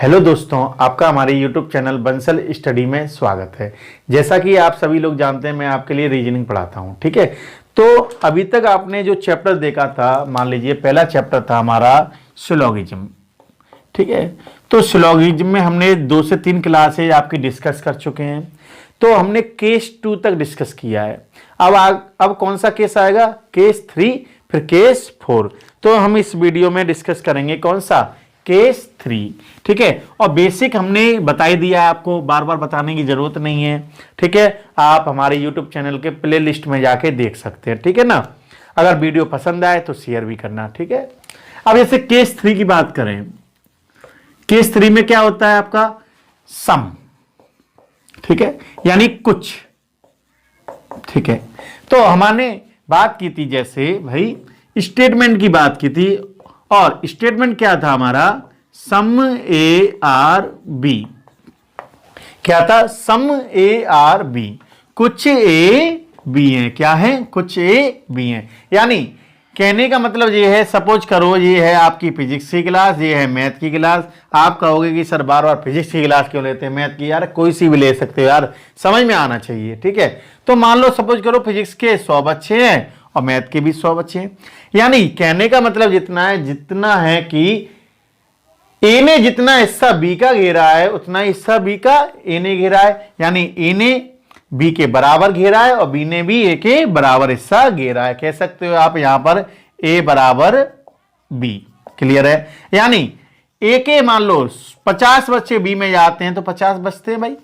Hello दोस्तों, आपका हमारे YouTube चैनल बंसल स्टडी में स्वागत है। जैसा कि आप सभी लोग जानते हैं, मैं आपके लिए रीजनिंग पढ़ाता हूं। ठीक है, तो अभी तक आपने जो चैप्टर देखा था, मान लीजिए पहला चैप्टर था हमारा सिलोगिज्म। ठीक है, तो सिलोगिज्म में हमने 2 से 3 क्लासेज आपकी डिस्कस कर चुके हैं। तो हमने केस 2 तक डिस्कस किया है। अब कौन सा केस आएगा? केस 3, फिर केस 4। तो हम इस वीडियो में डिस्कस करेंगे कौन सा? केस 3। ठीक है, और बेसिक हमने बता ही दिया है, आपको बार बार बताने की जरूरत नहीं है। ठीक है, आप हमारे YouTube चैनल के प्ले लिस्ट में जाके देख सकते हैं। ठीक है ना, अगर वीडियो पसंद आए तो शेयर भी करना। ठीक है, अब जैसे केस 3 की बात करें, केस 3 में क्या होता है आपका? सम। ठीक है, यानी कुछ। ठीक है, तो हमने बात की थी, जैसे भाई स्टेटमेंट की बात की थी, और स्टेटमेंट क्या था हमारा? Some A are B. क्या था? सम ए आर बी। कुछ ए बी है। क्या है? कुछ ए बी है। यानी कहने का मतलब ये है, सपोज करो ये है आपकी फिजिक्स की क्लास, ये है मैथ की क्लास। आप कहोगे कि सर बार बार फिजिक्स की क्लास क्यों लेते हैं, मैथ की? यार कोई सी भी ले सकते हो यार, समझ में आना चाहिए। ठीक है, तो मान लो सपोज करो फिजिक्स के 100 बच्चे हैं और मैथ के भी 100 बच्चे हैं। यानी कहने का मतलब जितना है कि ए ने जितना हिस्सा बी का घेरा है, उतना हिस्सा बी का ए ने घेरा है। यानी ए ने बी के बराबर घेरा है और बी ने भी ए के बराबर हिस्सा घेरा है। कह सकते हो आप यहां पर ए बराबर बी। क्लियर है? यानी ए के मान लो 50 बच्चे बी में जाते हैं तो 50 बचते हैं भाई,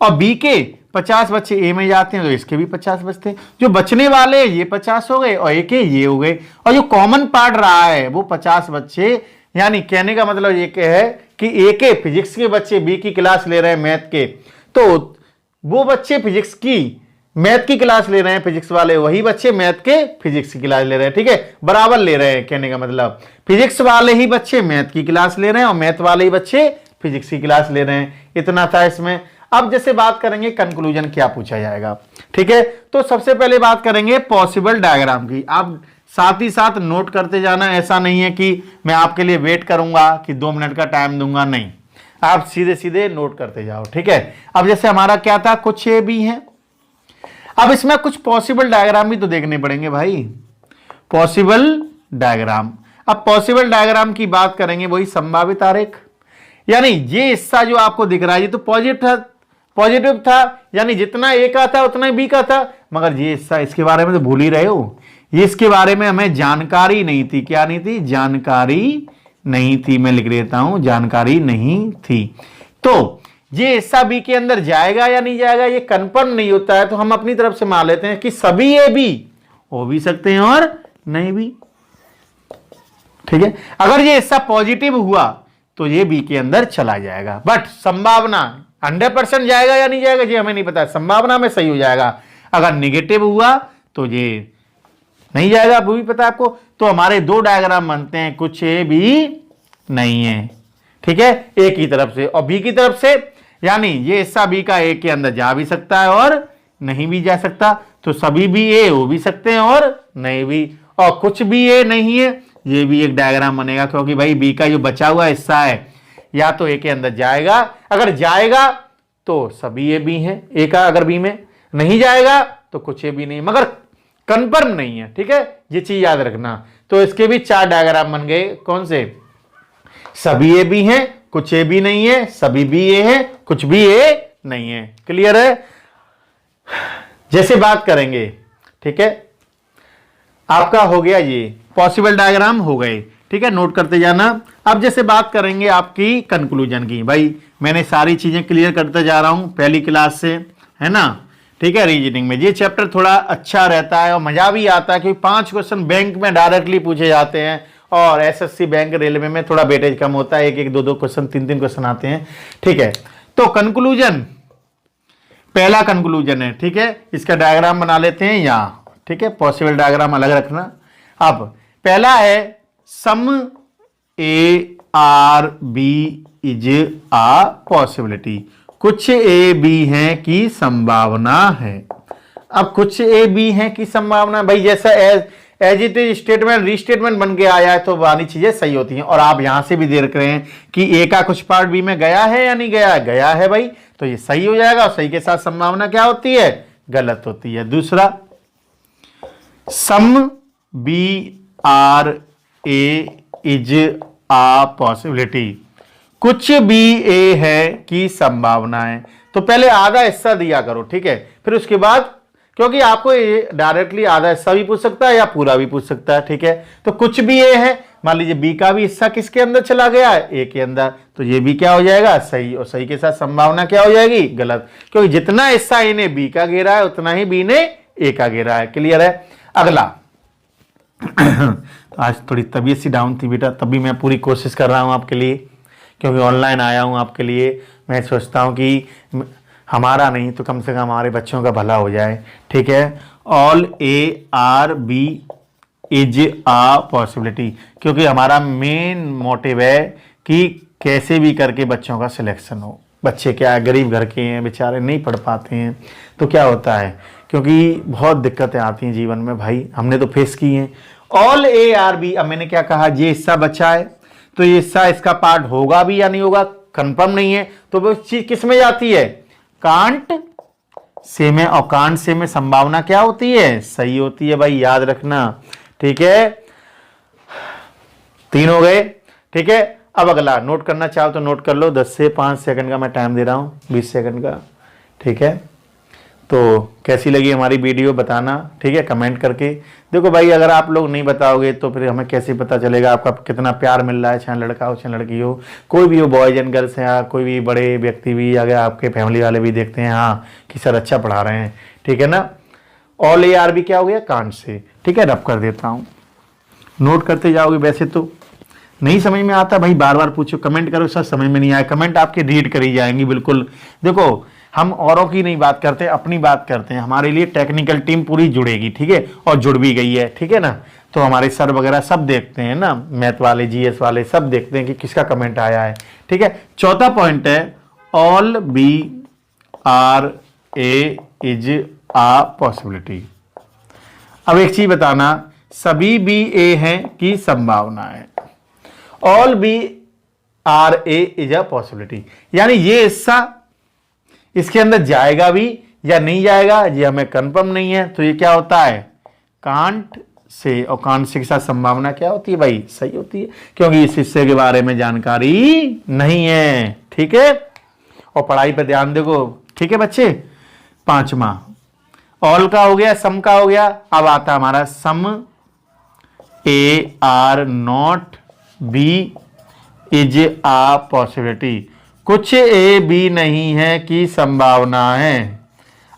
और बी के 50 बच्चे ए में जाते हैं तो इसके भी 50 बचते हैं। जो बचने वाले ये 50 हो गए और ए के ये हो गए, और जो कॉमन पार्ट रहा है वो 50 बच्चे। यानी कहने का मतलब ये है कि ए के फिजिक्स के बच्चे बी की क्लास ले रहे हैं मैथ के, तो वो बच्चे फिजिक्स की मैथ की क्लास ले रहे हैं, फिजिक्स वाले वही बच्चे मैथ के फिजिक्स की क्लास ले रहे हैं। ठीक है, बराबर ले रहे हैं। कहने का मतलब फिजिक्स वाले ही बच्चे मैथ की क्लास ले रहे हैं और मैथ वाले ही बच्चे फिजिक्स की क्लास ले रहे हैं। इतना था इसमें। अब जैसे बात करेंगे कंक्लूजन क्या पूछा जाएगा। ठीक है, तो सबसे पहले बात करेंगे पॉसिबल डायग्राम की। आप साथ ही साथ नोट करते जाना, ऐसा नहीं है कि मैं आपके लिए वेट करूंगा कि 2 मिनट का टाइम दूंगा, नहीं, आप सीधे सीधे नोट करते जाओ। ठीक है, अब जैसे हमारा क्या था? कुछ ए बी है। अब इसमें कुछ पॉसिबल डायग्राम भी तो देखने पड़ेंगे भाई, पॉसिबल डायग्राम। अब पॉसिबल डायग्राम की बात करेंगे, वही संभावित आरेख। यानी ये हिस्सा जो आपको दिख रहा है ये तो पॉजिटिव था, यानी जितना ए का था उतना ही बी का था, मगर ये हिस्सा, इसके बारे में तो भूल ही रहे हो, ये इसके बारे में हमें जानकारी नहीं थी। क्या नहीं थी? जानकारी नहीं थी। मैं लिख देता हूं, जानकारी नहीं थी। तो ये हिस्सा बी के अंदर जाएगा या नहीं जाएगा ये कंफर्म नहीं होता है, तो हम अपनी तरफ से मान लेते हैं कि सभी ए बी हो भी सकते हैं और नहीं भी। ठीक है, अगर ये हिस्सा पॉजिटिव हुआ तो ये बी के अंदर चला जाएगा, बट संभावना 100% जाएगा या नहीं जाएगा ये हमें नहीं पता, संभावना में सही हो जाएगा। अगर निगेटिव हुआ तो ये नहीं जाएगा, वो भी पता है आपको। तो हमारे 2 डायग्राम बनते हैं, कुछ ए बी नहीं है। ठीक है, ए की तरफ से और बी की तरफ से, यानी ये हिस्सा बी का ए के अंदर जा भी सकता है और नहीं भी जा सकता, तो सभी भी ए हो भी सकते हैं और नहीं भी, और कुछ भी ए नहीं है, ये भी एक डायग्राम बनेगा, क्योंकि भाई बी का जो बचा हुआ हिस्सा है या तो ए के अंदर जाएगा, अगर जाएगा तो सभी ए बी हैं ए का, अगर बी में नहीं जाएगा तो कुछ ए बी नहीं, मगर कंफर्म नहीं है। ठीक है, ये चीज याद रखना। तो इसके भी 4 डायग्राम बन गए। कौन से? सभी ए बी हैं, कुछ ए बी नहीं है, सभी बी ए है, कुछ भी ए नहीं है। क्लियर है? जैसे बात करेंगे, ठीक है, आपका हो गया, ये पॉसिबल डायग्राम हो गए। ठीक है, नोट करते जाना। अब जैसे बात करेंगे आपकी कंक्लूजन की, भाई मैंने सारी चीजें क्लियर करते जा रहा हूं पहली क्लास से, है ना। ठीक है, रीजनिंग में ये चैप्टर थोड़ा अच्छा रहता है और मजा भी आता है, क्योंकि 5 क्वेश्चन बैंक में डायरेक्टली पूछे जाते हैं, और एसएससी बैंक रेलवे में थोड़ा वेटेज कम होता है, 1-1, 2-2 क्वेश्चन, 3-3 क्वेश्चन आते हैं। ठीक है, तो कंक्लूजन, पहला कंक्लूजन है। ठीक है, इसका डायग्राम बना लेते हैं यहां। ठीक है, पॉसिबल डायग्राम अलग रखना। अब पहला है some A are B is a possibility. कुछ ए बी है की संभावना है। अब कुछ ए बी है की संभावना, भाई जैसा as it is statement restatement बन के आया है तो वाली चीजें सही होती हैं। और आप यहां से भी देख रहे हैं कि ए का कुछ पार्ट बी में गया है या नहीं गया है, गया है भाई, तो ये सही हो जाएगा। और सही के साथ संभावना क्या होती है, गलत होती है। दूसरा, some B are A is a possibility, कुछ भी ए है की संभावना है। तो पहले आधा हिस्सा दिया करो, ठीक है, फिर उसके बाद, क्योंकि आपको ये डायरेक्टली आधा हिस्सा भी पूछ सकता है या पूरा भी पूछ सकता है, ठीक है। तो कुछ भी ए है, मान लीजिए बी का भी हिस्सा किसके अंदर चला गया है, ए के अंदर, तो ये भी क्या हो जाएगा, सही। और सही के साथ संभावना क्या हो जाएगी, गलत, क्योंकि जितना हिस्सा ए ने बी का घेरा है उतना ही बी ने ए का घेरा है। क्लियर है। अगला तो आज थोड़ी तबीयत सी डाउन थी बेटा, तभी मैं पूरी कोशिश कर रहा हूं आपके लिए, क्योंकि ऑनलाइन आया हूं आपके लिए। मैं सोचता हूं कि हमारा नहीं तो कम से कम हमारे बच्चों का भला हो जाए, ठीक है। All A are B is a possibility, क्योंकि हमारा मेन मोटिव है कि कैसे भी करके बच्चों का सिलेक्शन हो। बच्चे क्या है, गरीब घर के हैं बेचारे, नहीं पढ़ पाते हैं, तो क्या होता है, क्योंकि बहुत दिक्कतें आती हैं जीवन में भाई, हमने तो फेस की हैं। ऑल ए आर बी, अब मैंने क्या कहा, ये हिस्सा बचा है तो ये हिस्सा इसका पार्ट होगा भी या नहीं होगा, कंफर्म नहीं है, तो वो चीज किस में जाती है, कांट से में। और कांट से में संभावना क्या होती है, सही होती है भाई, याद रखना, ठीक है। 3 हो गए, ठीक है। अब अगला नोट करना चाहो तो नोट कर लो, 10 से 5 सेकंड का मैं टाइम दे रहा हूं, 20 सेकंड का, ठीक है। तो कैसी लगी हमारी वीडियो बताना, ठीक है, कमेंट करके। देखो भाई, अगर आप लोग नहीं बताओगे तो फिर हमें कैसे पता चलेगा आपका कितना प्यार मिल रहा है, चाहे लड़का हो चाहे लड़की हो, कोई भी हो, बॉयज एंड गर्ल्स हैं, या कोई भी बड़े व्यक्ति भी, अगर आपके फैमिली वाले भी देखते हैं हाँ कि सर अच्छा पढ़ा रहे हैं, ठीक है ना। ऑल ए आर भी क्या हो गया, कांट से, ठीक है। रब कर देता हूँ, नोट करते जाओगे। वैसे तो नहीं समझ में आता भाई, बार बार पूछो, कमेंट करो, सर समझ में नहीं आया, कमेंट आपके रीड करी जाएंगी बिल्कुल। देखो, हम औरों की नहीं बात करते, अपनी बात करते हैं। हमारे लिए टेक्निकल टीम पूरी जुड़ेगी, ठीक है, और जुड़ भी गई है, ठीक है ना। तो हमारे सर वगैरह सब देखते हैं ना, मैथ वाले, जीएस वाले सब देखते हैं कि किसका कमेंट आया है, ठीक है। चौथा पॉइंट है, all B are A is a possibility. अब एक चीज बताना, सभी बी ए हैं की संभावना है। All B are A is a possibility, यानी ये हिस्सा इसके अंदर जाएगा भी या नहीं जाएगा, ये हमें कंफर्म नहीं है, तो ये क्या होता है, कांट से। और कांट से के साथ संभावना क्या होती है भाई, सही होती है, क्योंकि इस हिस्से के बारे में जानकारी नहीं है, ठीक है। और पढ़ाई पर ध्यान देखो, ठीक है बच्चे। 5वां, ऑल का हो गया, सम का हो गया, अब आता हमारा some A are not B is a possibility, कुछ ए बी नहीं है की संभावना है।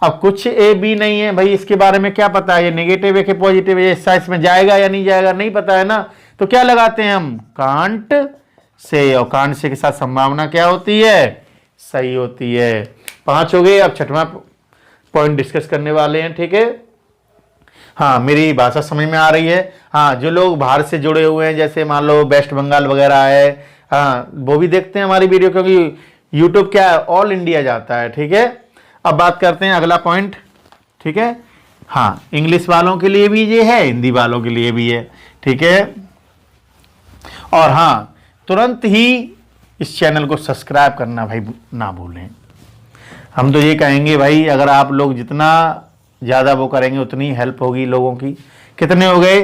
अब कुछ ए बी नहीं है भाई, इसके बारे में क्या पता है, ये नेगेटिव है कि पॉजिटिव है, ये हिस्सा इसमें जाएगा या नहीं जाएगा, नहीं पता है ना। तो क्या लगाते हैं हम, कांट से। और कांट से के साथ संभावना क्या होती है, सही होती है। 5 हो गए। अब 6वां पॉइंट डिस्कस करने वाले हैं, ठीक है। हाँ, मेरी भाषा समझ में आ रही है। हाँ, जो लोग बाहर से जुड़े हुए हैं, जैसे मान लो वेस्ट बंगाल वगैरह है, हाँ वो भी देखते हैं हमारी वीडियो, क्योंकि यूट्यूब क्या है, ऑल इंडिया जाता है, ठीक है। अब बात करते हैं अगला पॉइंट, ठीक है। हाँ, इंग्लिश वालों के लिए भी ये है, हिंदी वालों के लिए भी है, ठीक है। और हाँ, तुरंत ही इस चैनल को सब्सक्राइब करना भाई ना भूलें। हम तो ये कहेंगे भाई, अगर आप लोग जितना ज़्यादा वो करेंगे उतनी हेल्प होगी लोगों की। कितने हो गए,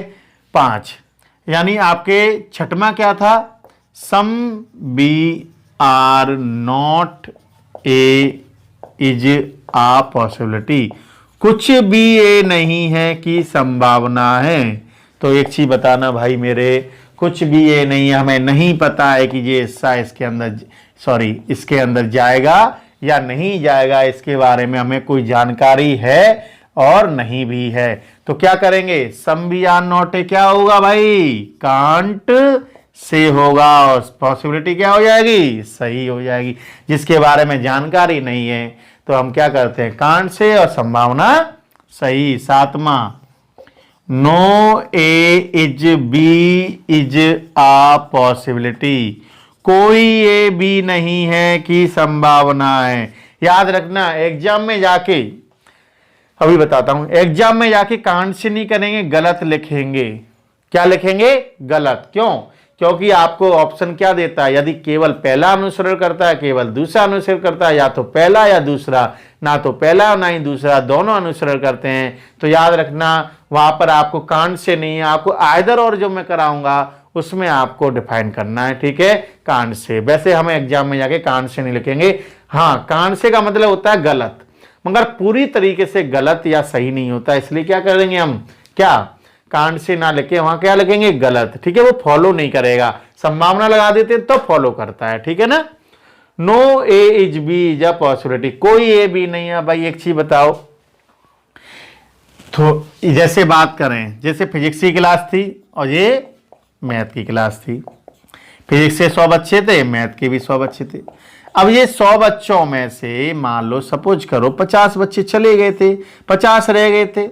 5। यानी आपके 6वां क्या था, some B are not A is a possibility, कुछ भी ए नहीं है की संभावना है। तो एक चीज बताना भाई मेरे, कुछ भी ए नहीं है, हमें नहीं पता है कि ये हिस्सा इसके अंदर, सॉरी इसके अंदर जाएगा या नहीं जाएगा, इसके बारे में हमें कोई जानकारी है और नहीं भी है। तो क्या करेंगे, some B are not A क्या होगा भाई, कांट से होगा, और पॉसिबिलिटी क्या हो जाएगी, सही हो जाएगी। जिसके बारे में जानकारी नहीं है तो हम क्या करते हैं, कांट से, और संभावना सही। 7वां, no A is B is a possibility, कोई ए बी नहीं है की संभावना है। याद रखना, एग्जाम में जाके अभी बताता हूं। एग्जाम में जाके कांड से नहीं करेंगे, गलत लिखेंगे। क्या लिखेंगे? गलत। क्यों? क्योंकि आपको ऑप्शन क्या देता है, यदि केवल पहला अनुसरण करता है, केवल दूसरा अनुसरण करता है, या तो पहला या दूसरा, ना तो पहला ना ही दूसरा, दोनों अनुसरण करते हैं, तो याद रखना वहां पर आपको कांड से नहीं, आपको आइदर और जो मैं कराऊंगा उसमें आपको डिफाइन करना है, ठीक है, कांड से। वैसे हम एग्जाम में जाके कांड से नहीं लिखेंगे। हाँ, कांड से का मतलब होता है गलत, मगर पूरी तरीके से गलत या सही नहीं होता, इसलिए क्या करेंगे हम, क्या कांड से ना लिखे, वहां क्या लिखेंगे, गलत, ठीक है। वो फॉलो नहीं करेगा, संभावना लगा देते तो फॉलो करता है, ठीक है ना। No A is B is a possibility, कोई ए बी नहीं है। भाई एक चीज बताओ, तो जैसे बात करें, जैसे फिजिक्स की क्लास थी और ये मैथ की क्लास थी, फिजिक्स से 100 बच्चे थे, मैथ के भी 100 बच्चे थे। अब ये 100 बच्चों में से मान लो सपोज करो 50 बच्चे चले गए थे, 50 रह गए थे,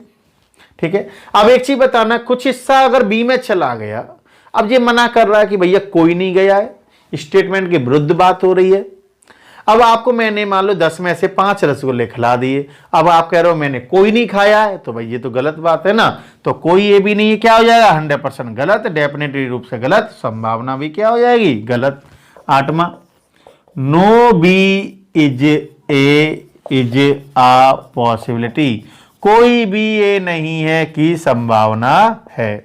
ठीक है। अब एक चीज बताना, कुछ हिस्सा अगर बी में चला गया, अब ये मना कर रहा है कि भैया कोई नहीं गया है, स्टेटमेंट के विरुद्ध बात हो रही है। अब आपको मैंने मान लो 10 में से 5 रसगुल्ले खिला दिए, अब आप कह रहे हो मैंने कोई नहीं खाया है, तो भाई ये तो गलत बात है ना। तो कोई ये भी नहीं है, क्या हो जाएगा, 100% गलत, डेफिनेटली रूप से गलत, संभावना भी क्या हो जाएगी, गलत। 8वां, no B is A is a possibility, कोई भी ये नहीं है कि संभावना है।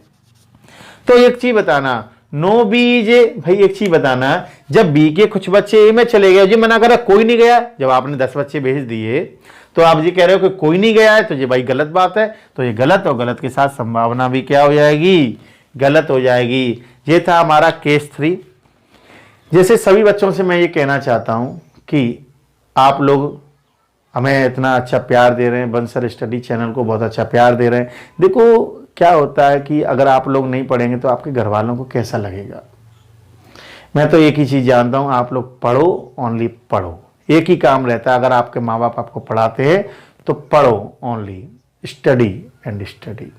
तो एक चीज बताना, नो बी जे, भाई एक चीज बताना, जब बी के कुछ बच्चे ए में चले गए, जी मना करा कोई नहीं गया, जब आपने 10 बच्चे भेज दिए तो आप जी कह रहे हो कि कोई नहीं गया है, तो ये भाई गलत बात है, तो ये गलत, और गलत के साथ संभावना भी क्या हो जाएगी, गलत हो जाएगी। ये था हमारा केस 3। जैसे सभी बच्चों से मैं ये कहना चाहता हूं कि आप लोग हमें इतना अच्छा प्यार दे रहे हैं, बंसल स्टडी चैनल को बहुत अच्छा प्यार दे रहे हैं। देखो क्या होता है कि अगर आप लोग नहीं पढ़ेंगे तो आपके घर वालों को कैसा लगेगा। मैं तो एक ही चीज़ जानता हूँ, आप लोग पढ़ो, ओनली पढ़ो, एक ही काम रहता है। अगर आपके माँ बाप आपको पढ़ाते हैं तो पढ़ो, ओनली स्टडी एंड स्टडी,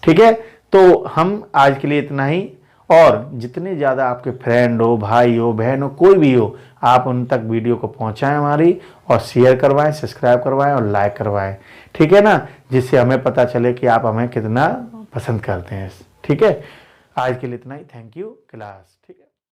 ठीक है। तो हम आज के लिए इतना ही, और जितने ज़्यादा आपके फ्रेंड हो, भाई हो, बहन हो, कोई भी हो, आप उन तक वीडियो को पहुंचाएं हमारी, और शेयर करवाएं, सब्सक्राइब करवाएं और लाइक करवाएं, ठीक है ना, जिससे हमें पता चले कि आप हमें कितना पसंद करते हैं, ठीक है। आज के लिए इतना ही, थैंक यू क्लास, ठीक है।